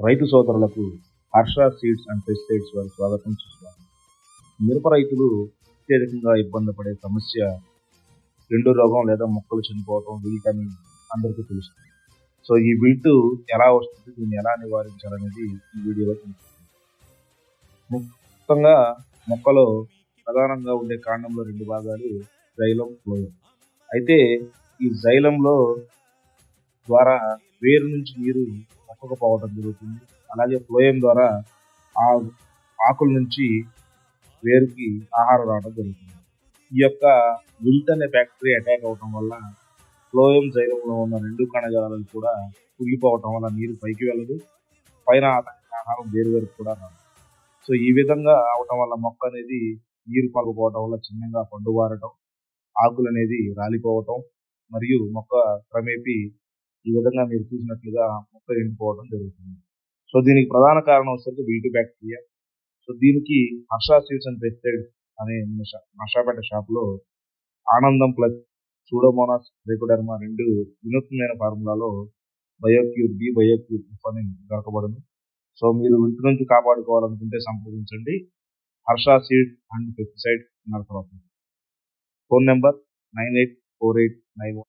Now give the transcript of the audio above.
రైతు సోదరులకు Harsha seeds and pesticides వారి స్వాగతం చేస్తున్నాను. మిరప రైతులు అత్యధికంగా ఇబ్బంది పడే సమస్య ఎండు రోగం లేదా మొక్కలు చనిపోవడం, విల్ట్ అని అందరికీ తెలుస్తుంది. సో ఈ విల్ట్ ఎలా వస్తుంది, దీన్ని ఎలా నివారించాలనేది ఈ వీడియోలో తెలుస్తుంది. మొత్తంగా మొక్కలో ప్రధానంగా ఉండే కాండంలో 2 భాగాలు జైలం, ఫ్లోయం. అయితే ఈ జైలంలో ద్వారా వేరు నుంచి నీరు మొక్కకు పోవడం జరుగుతుంది. అలాగే ఫ్లోయం ద్వారా ఆకుల నుంచి వేరుకి ఆహారం రావడం జరుగుతుంది. ఈ యొక్క విల్ట్ అనే బ్యాక్టీరియా అటాక్ అవడం వల్ల ఫ్లోయం, జైలంలో ఉన్న 2 కణజాలాలు కూడా కుళ్ళిపోవటం వల్ల నీరు పైకి వెళ్ళదు, పైన ఆహారం వేరు వరకు కూడా రాదు. సో ఈ విధంగా అవటం వల్ల మొక్క అనేది నీరు పలకపోవడం వల్ల చిన్నగా పండుబారటం, ఆకులు అనేది రాలిపోవటం మరియు మొక్క క్రమేపీ ఈ విధంగా మీరు చూసినట్లుగా మొక్క ఎండిపోవడం జరుగుతుంది. సో దీనికి ప్రధాన కారణం వచ్చేసి విల్ట్ బ్యాక్టీరియా. సో దీనికి హర్ష సీడ్స్ అండ్ పెస్టిసైడ్స్ అనే నర్సాపేట షాప్లో ఆనందం ప్లస్ సూడోమోనాస్ ట్రైకోడెర్మా 2 వినూత్నమైన ఫార్ములాలో బయోక్యూర్ బి, బయోక్యూర్ ఎఫ్ అని దొరకబడింది. సో మీరు విల్ట్ నుంచి కాపాడుకోవాలనుకుంటే సంప్రదించండి Harsha seeds and pesticides Narsarapeta. Phone number 984891